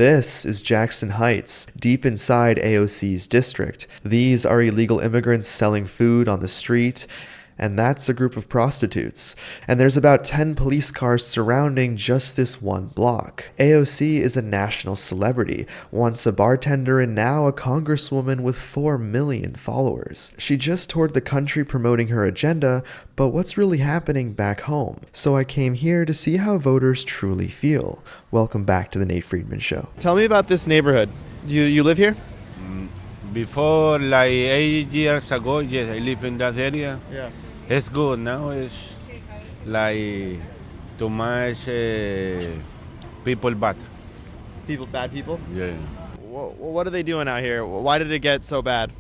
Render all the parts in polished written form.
This is Jackson Heights, deep inside AOC's district. These are illegal immigrants selling food on the street, and that's a group of prostitutes. And there's about 10 police cars surrounding just this one block. AOC is a national celebrity, once a bartender and now a congresswoman with 4 million followers. She just toured the country promoting her agenda, but what's really happening back home? So I came here to see how voters truly feel. Welcome back to the Nate Friedman Show. Tell me about this neighborhood. You live here? Before, like 8 years ago, yes, I live in that area. Yeah. It's good. Now it's like too much people bad. Bad people? Yeah. What are they doing out here? Why did it get so bad?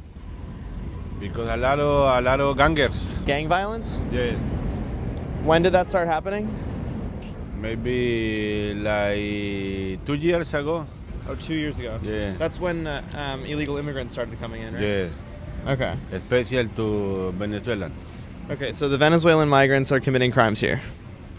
Because a lot of gangers. Gang violence? Yeah. When did that start happening? Maybe like 2 years ago. Oh, 2 years ago. Yeah. That's when illegal immigrants started coming in, right? Yeah. Okay. Especially to Venezuelan. Okay, so the Venezuelan migrants are committing crimes here.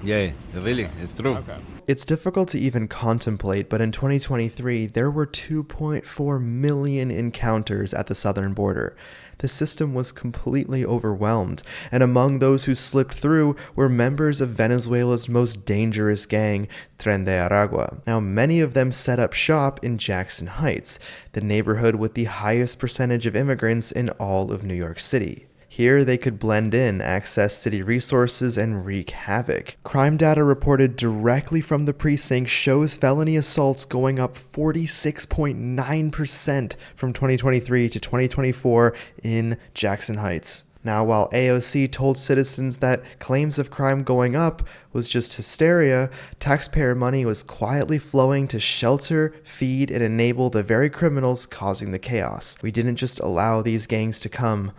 Yeah, really, it's true. Okay. It's difficult to even contemplate, but in 2023, there were 2.4 million encounters at the southern border. The system was completely overwhelmed, and among those who slipped through were members of Venezuela's most dangerous gang, Tren de Aragua. Now, many of them set up shop in Jackson Heights, the neighborhood with the highest percentage of immigrants in all of New York City. Here, they could blend in, access city resources, and wreak havoc. Crime data reported directly from the precinct shows felony assaults going up 46.9% from 2023 to 2024 in Jackson Heights. Now, while AOC told citizens that claims of crime going up was just hysteria, taxpayer money was quietly flowing to shelter, feed, and enable the very criminals causing the chaos. We didn't just allow these gangs to come.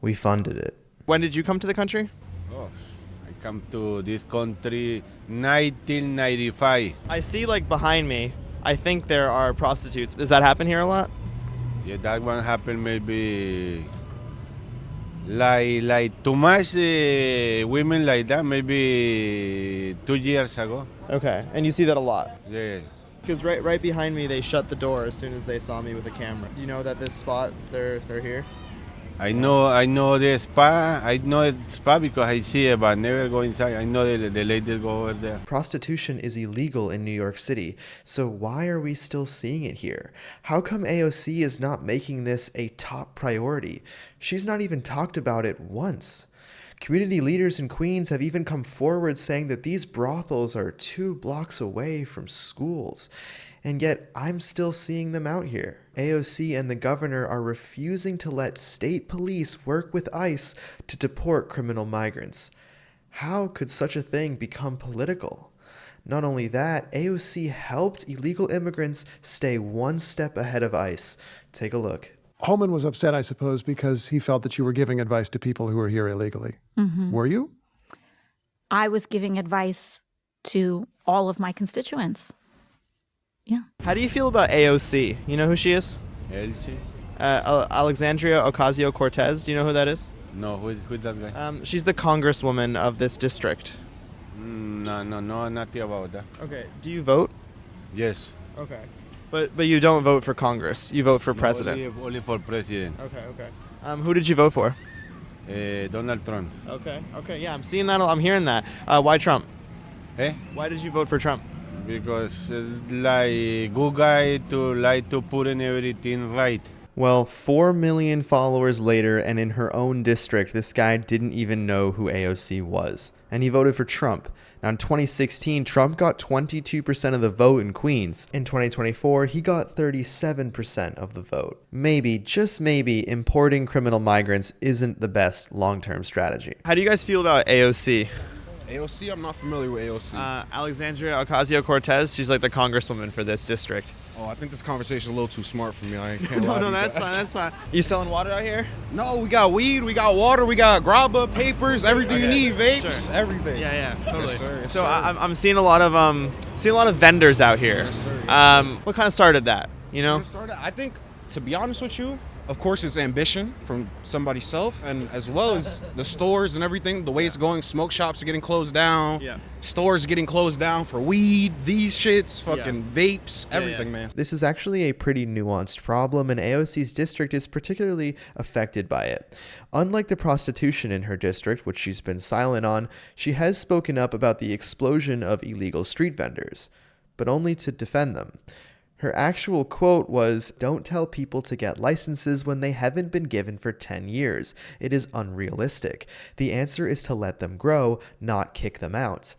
We funded it. When did you come to the country? Oh, I come to this country 1995. I see, like, behind me, I think there are prostitutes. Does that happen here a lot? Yeah, that one happened maybe like too much women like that maybe 2 years ago. Okay, and you see that a lot? Yeah. Because right behind me, they shut the door as soon as they saw me with a camera. Do you know that this spot, they're here? I know the spa. I know the spa because I see it, but I never go inside. I know the ladies go over there. Prostitution is illegal in New York City, so why are we still seeing it here? How come AOC is not making this a top priority? She's not even talked about it once. Community leaders in Queens have even come forward saying that these brothels are 2 blocks away from schools. And yet, I'm still seeing them out here. AOC and the governor are refusing to let state police work with ICE to deport criminal migrants. How could such a thing become political? Not only that, AOC helped illegal immigrants stay one step ahead of ICE. Take a look. Holman was upset, I suppose, because he felt that you were giving advice to people who were here illegally. Mm-hmm. Were you? I was giving advice to all of my constituents. Yeah. How do you feel about AOC? You know who she is? AOC? Alexandria Ocasio-Cortez. Do you know who that is? No, who is that guy? She's the congresswoman of this district. No, nothing about that. Okay. Do you vote? Yes. Okay. But you don't vote for Congress. You vote for president. Only for president. Okay. Who did you vote for? Donald Trump. Okay. Yeah, I'm seeing that. I'm hearing that. Why Trump? Eh? Why did you vote for Trump? Because it's like good guy to like to put in everything right. Well, 4 million followers later, and in her own district, this guy didn't even know who AOC was. And he voted for Trump. Now, in 2016, Trump got 22% of the vote in Queens. In 2024, he got 37% of the vote. Maybe, just maybe, importing criminal migrants isn't the best long-term strategy. How do you guys feel about AOC? AOC? I'm not familiar with AOC. Alexandria Ocasio-Cortez, she's like the congresswoman for this district. Oh, I think this conversation is a little too smart for me. I can't lie. No, that's fine. You selling water out here? No, we got weed, we got water, we got grabba, papers, everything you need, vapes, sure. Everything. Yeah, totally. Yes, sir. Yes, so sir. I'm seeing a lot of vendors out here. Yes, sir. What kind of started that? You know? I think, to be honest with you, of course, it's ambition from somebody's self, and as well as the stores and everything, the way it's going. Smoke shops are getting closed down. Yeah. Stores are getting closed down for weed, these shits, fucking vapes, everything, man. This is actually a pretty nuanced problem, and AOC's district is particularly affected by it. Unlike the prostitution in her district, which she's been silent on, she has spoken up about the explosion of illegal street vendors, but only to defend them. Her actual quote was, "Don't tell people to get licenses when they haven't been given for 10 years. It is unrealistic. The answer is to let them grow, not kick them out."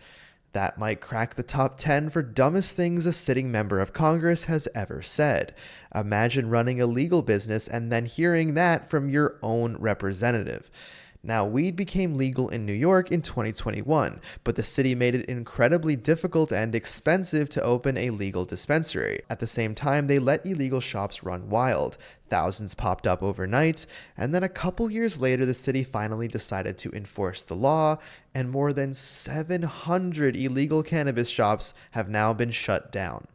That might crack the top 10 for dumbest things a sitting member of Congress has ever said. Imagine running a legal business and then hearing that from your own representative. Now, weed became legal in New York in 2021, but the city made it incredibly difficult and expensive to open a legal dispensary. At the same time, they let illegal shops run wild. Thousands popped up overnight, and then a couple years later, the city finally decided to enforce the law, and more than 700 illegal cannabis shops have now been shut down.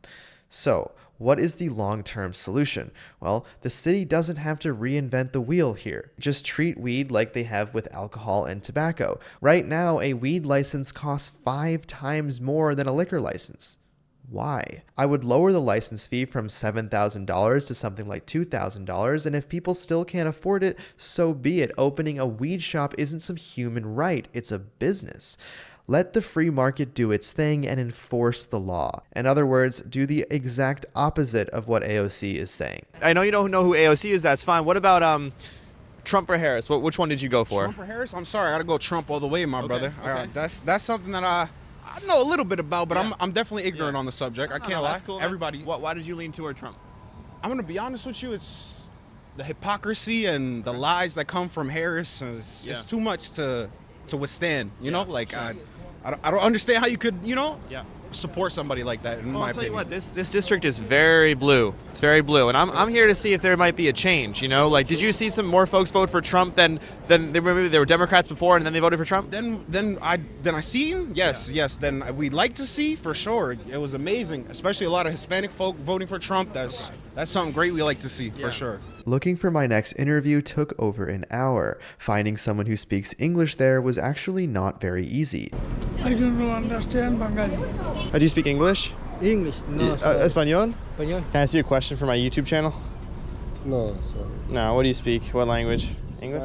So, what is the long-term solution? Well, the city doesn't have to reinvent the wheel here. Just treat weed like they have with alcohol and tobacco. Right now, a weed license costs 5 times more than a liquor license. Why? I would lower the license fee from $7,000 to something like $2,000, and if people still can't afford it, so be it. Opening a weed shop isn't some human right, it's a business. Let the free market do its thing and enforce the law. In other words, do the exact opposite of what AOC is saying. I know you don't know who AOC is. That's fine. What about Trump or Harris? Which one did you go for? Trump or Harris? I'm sorry, I gotta go Trump all the way, my brother. okay. That's something that I know a little bit about, but I'm definitely ignorant on the subject. I can't lie. That's cool, man. Everybody. Why did you lean toward Trump? I'm gonna be honest with you. It's the hypocrisy and the lies that come from Harris. It's too much to withstand. You know, like I don't understand how you could, support somebody like that. In my I'll tell you opinion. what, this district is very blue. It's very blue, and I'm here to see if there might be a change. Like, did you see some more folks vote for Trump than maybe they were Democrats before, and then they voted for Trump? Then I seen yes. Then we'd like to see for sure. It was amazing, especially a lot of Hispanic folk voting for Trump. That's something great we like to see for sure. Looking for my next interview took over an hour. Finding someone who speaks English there was actually not very easy. I don't understand Bengali. Do you speak English? English? No, Español? Español? Can I ask you a question for my YouTube channel? No, sorry. No. What do you speak? What language? English?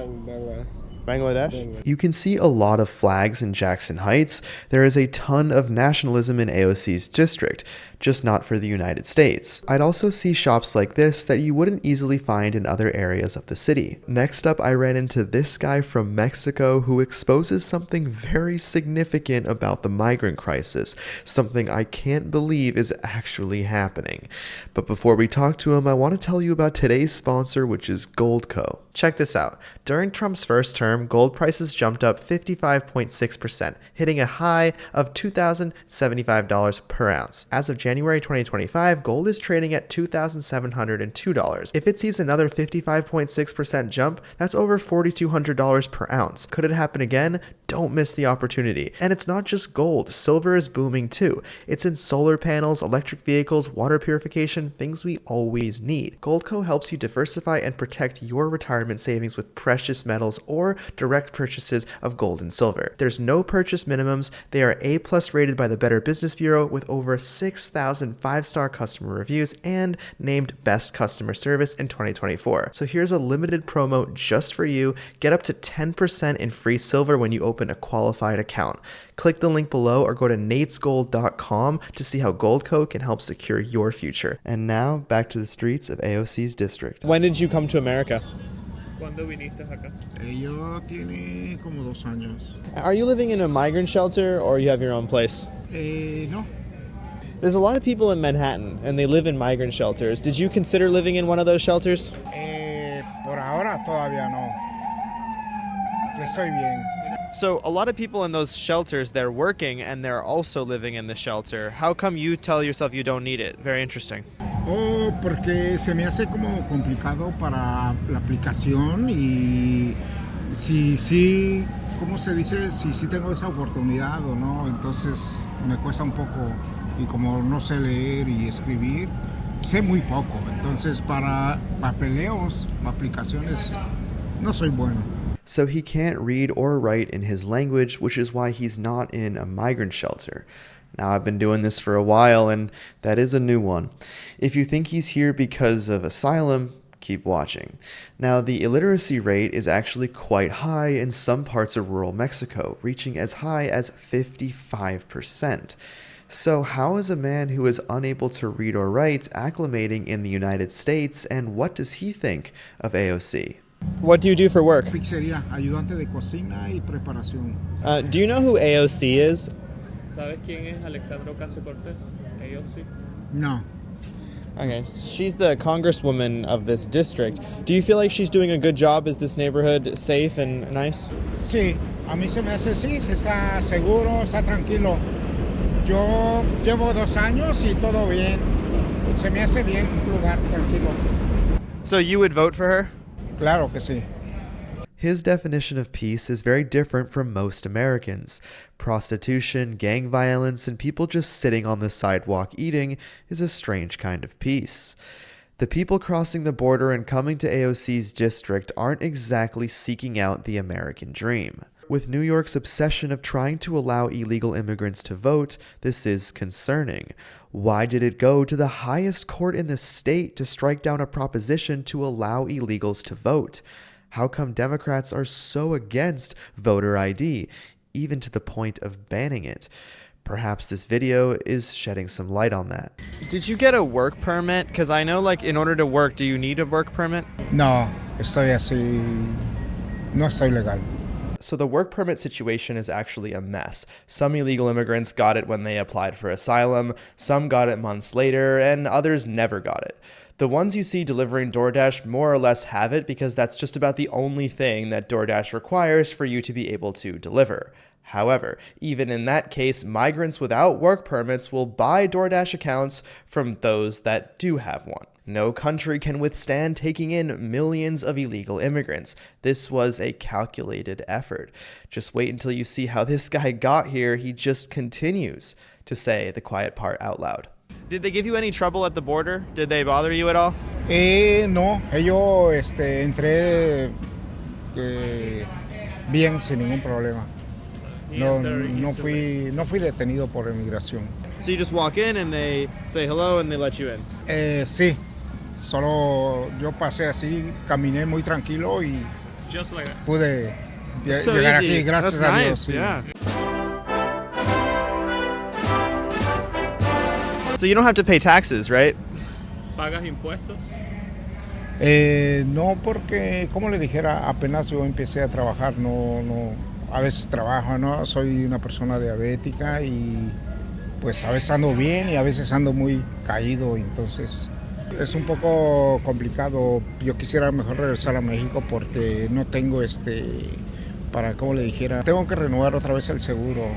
Bangladesh? You can see a lot of flags in Jackson Heights. There is a ton of nationalism in AOC's district, just not for the United States. I'd also see shops like this that you wouldn't easily find in other areas of the city. Next up, I ran into this guy from Mexico who exposes something very significant about the migrant crisis, something I can't believe is actually happening. But before we talk to him, I want to tell you about today's sponsor, which is Goldco. Check this out. During Trump's first term, gold prices jumped up 55.6%, hitting a high of $2,075 per ounce. As of January 2025, gold is trading at $2,702. If it sees another 55.6% jump, that's over $4,200 per ounce. Could it happen again? Don't miss the opportunity. And it's not just gold. Silver is booming too. It's in solar panels, electric vehicles, water purification, things we always need. Goldco helps you diversify and protect your retirement savings with precious metals or direct purchases of gold and silver. There's no purchase minimums. They are A+ rated by the Better Business Bureau with over 6,000 5-star customer reviews and named Best Customer Service in 2024. So here's a limited promo just for you. Get up to 10% in free silver when you open a qualified account. Click the link below or go to natesgold.com to see how Goldco can help secure your future. And now, back to the streets of AOC's district. When did you come to America? Yo tiene como 2 años. Are you living in a migrant shelter or you have your own place? No. There's a lot of people in Manhattan and they live in migrant shelters. Did you consider living in one of those shelters? Por ahora todavía no. Yo estoy bien. So a lot of people in those shelters, they're working and they're also living in the shelter. How come you tell yourself you don't need it? Very interesting. Porque se me hace como complicado para la aplicación y sí, ¿cómo se dice? Si tengo esa oportunidad o no, entonces me cuesta un poco y como no sé leer y escribir, sé muy poco. Entonces, para papeleos, aplicaciones, no soy bueno. So he can't read or write in his language, which is why he's not in a migrant shelter. Now, I've been doing this for a while, and that is a new one. If you think he's here because of asylum, keep watching. Now, the illiteracy rate is actually quite high in some parts of rural Mexico, reaching as high as 55%. So how is a man who is unable to read or write acclimating in the United States, and what does he think of AOC? What do you do for work? Pizzería, ayudante de cocina y preparación. Do you know who AOC is? ¿Sabes quién es Alexandra Ocasio-Cortez? AOC. No. Okay, she's the congresswoman of this district. Do you feel like she's doing a good job? Is this neighborhood safe and nice? Sí, a mí se me hace sí, se está seguro, está tranquilo. Yo llevo 2 años y todo bien. Se me hace bien un lugar tranquilo. So you would vote for her? Claro que sí. His definition of peace is very different from most Americans. Prostitution, gang violence, and people just sitting on the sidewalk eating is a strange kind of peace. The people crossing the border and coming to AOC's district aren't exactly seeking out the American dream. With New York's obsession of trying to allow illegal immigrants to vote, this is concerning. Why did it go to the highest court in the state to strike down a proposition to allow illegals to vote? How come Democrats are so against voter ID, even to the point of banning it? Perhaps this video is shedding some light on that. Did you get a work permit? Because I know, like, in order to work, do you need a work permit? No, estoy así, no estoy legal. So the work permit situation is actually a mess. Some illegal immigrants got it when they applied for asylum, some got it months later, and others never got it. The ones you see delivering DoorDash more or less have it because that's just about the only thing that DoorDash requires for you to be able to deliver. However, even in that case, migrants without work permits will buy DoorDash accounts from those that do have one. No country can withstand taking in millions of illegal immigrants. This was a calculated effort. Just wait until you see how this guy got here. He just continues to say the quiet part out loud. Did they give you any trouble at the border? Did they bother you at all? No, yo entré bien, sin ningún problema. No fui detenido por inmigración. So you just walk in and they say hello and they let you in? Sí, solo yo pasé así, caminé muy tranquilo y Just like that. pude So llegar easy. aquí, gracias That's a Dios. nice, Sí. yeah. So you don't have to pay taxes, right? ¿Pagas impuestos? No, porque, como le dijera, apenas yo empecé a trabajar, a veces trabajo, ¿no? Soy una persona diabética y pues a veces ando bien y a veces ando muy caído, entonces es un poco complicado. Yo quisiera mejor regresar a México porque no tengo para, como le dijera, tengo que renovar otra vez el seguro.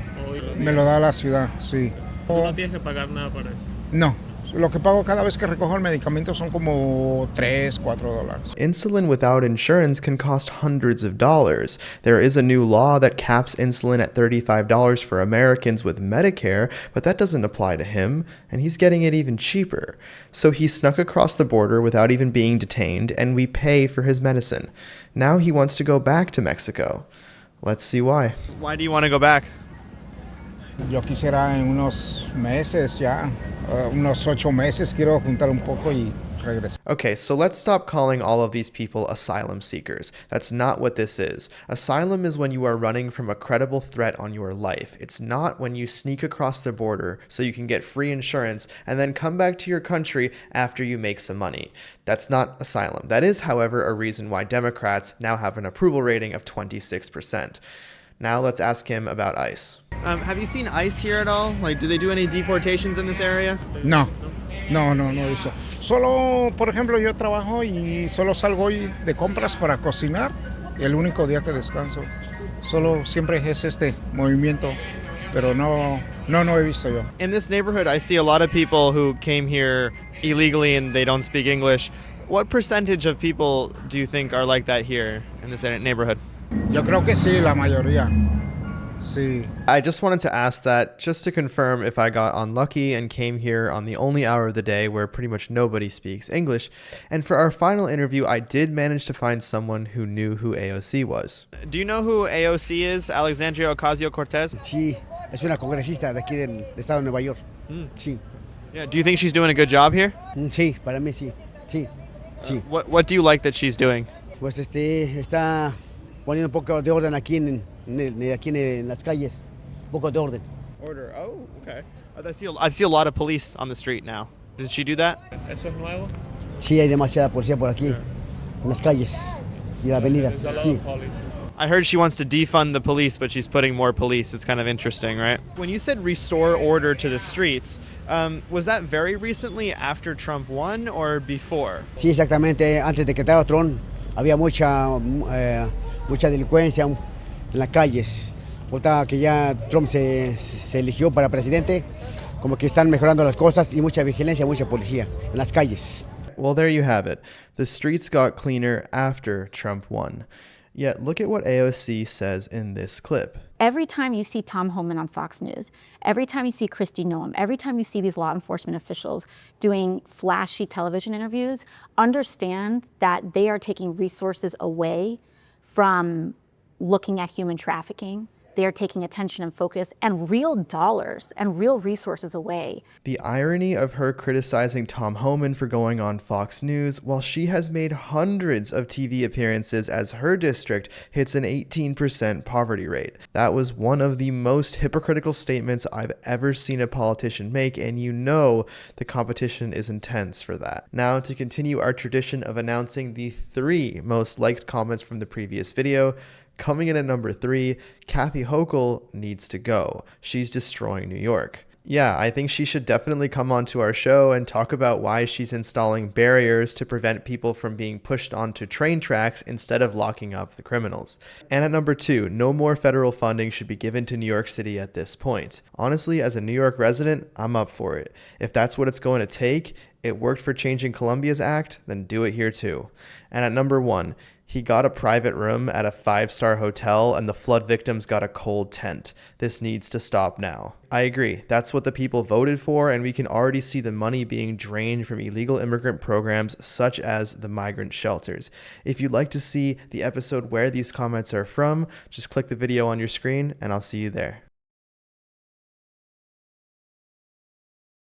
Me lo da la ciudad, sí. Tú no tienes que pagar nada para eso. No, lo que pago cada vez que recojo el medicamento son como $3, $4. Insulin without insurance can cost hundreds of dollars. There is a new law that caps insulin at $35 for Americans with Medicare, but that doesn't apply to him, and he's getting it even cheaper. So he snuck across the border without even being detained, and we pay for his medicine. Now he wants to go back to Mexico. Let's see why. Why do you want to go back? Yo quisiera en unos meses ya, unos 8 meses, quiero juntar un poco y regresar. Okay, so let's stop calling all of these people asylum seekers. That's not what this is. Asylum is when you are running from a credible threat on your life. It's not when you sneak across the border so you can get free insurance and then come back to your country after you make some money. That's not asylum. That is, however, a reason why Democrats now have an approval rating of 26%. Now let's ask him about ICE. Have you seen ICE here at all? Like, do they do any deportations in this area? No eso. Solo, por ejemplo, yo trabajo y solo salgo hoy de compras para cocinar. Y el único día que descanso. Solo siempre es este movimiento, pero no he visto yo. In this neighborhood, I see a lot of people who came here illegally and they don't speak English. What percentage of people do you think are like that here in this neighborhood? Yo creo que sí, la mayoría. Sí. I just wanted to ask that just to confirm if I got unlucky and came here on the only hour of the day where pretty much nobody speaks English. And for our final interview, I did manage to find someone who knew who AOC was. Do you know who AOC is, Alexandria Ocasio-Cortez? Sí, es una congresista de aquí del estado de Nueva York. Sí. Yeah, do you think she's doing a good job here? Sí, para mí sí. Sí. Sí. What do you like that she's doing? Pues está poniendo un poco de orden aquí en las calles. Un poco de orden. Order. Oh, okay. I see a lot of police on the street now. Did she do that? ¿Eso es nuevo? Sí, hay demasiada policía por aquí, en las calles y las avenidas. There's a lot Sí. of police. I heard she wants to defund the police, but she's putting more police. It's kind of interesting, right? When you said restore order to the streets, was that very recently after Trump won or before? Sí, exactamente. Antes de que entrara Trump, había mucha delincuencia en las calles. Ahorita que ya Trump se eligió para presidente, como que están mejorando las cosas y mucha vigilancia, mucha policía en las calles. Well, there you have it. The streets got cleaner after Trump won. Yet look at what AOC says in this clip. Every time you see Tom Homan on Fox News, every time you see Kristi Noem, every time you see these law enforcement officials doing flashy television interviews, understand that they are taking resources away from looking at human trafficking. They are taking attention and focus and real dollars and real resources away. The irony of her criticizing Tom Homan for going on Fox News while she has made hundreds of TV appearances as her district hits an 18% poverty rate. That was one of the most hypocritical statements I've ever seen a politician make, and you know the competition is intense for that. Now, to continue our tradition of announcing the 3 most liked comments from the previous video, coming in at number 3, Kathy Hochul needs to go. She's destroying New York. Yeah, I think she should definitely come onto our show and talk about why she's installing barriers to prevent people from being pushed onto train tracks instead of locking up the criminals. And at number 2, no more federal funding should be given to New York City at this point. Honestly, as a New York resident, I'm up for it. If that's what it's going to take, it worked for changing Columbia's act, then do it here too. And at number 1, he got a private room at a 5-star hotel and the flood victims got a cold tent. This needs to stop now. I agree. That's what the people voted for, and we can already see the money being drained from illegal immigrant programs such as the migrant shelters. If you'd like to see the episode where these comments are from, just click the video on your screen and I'll see you there.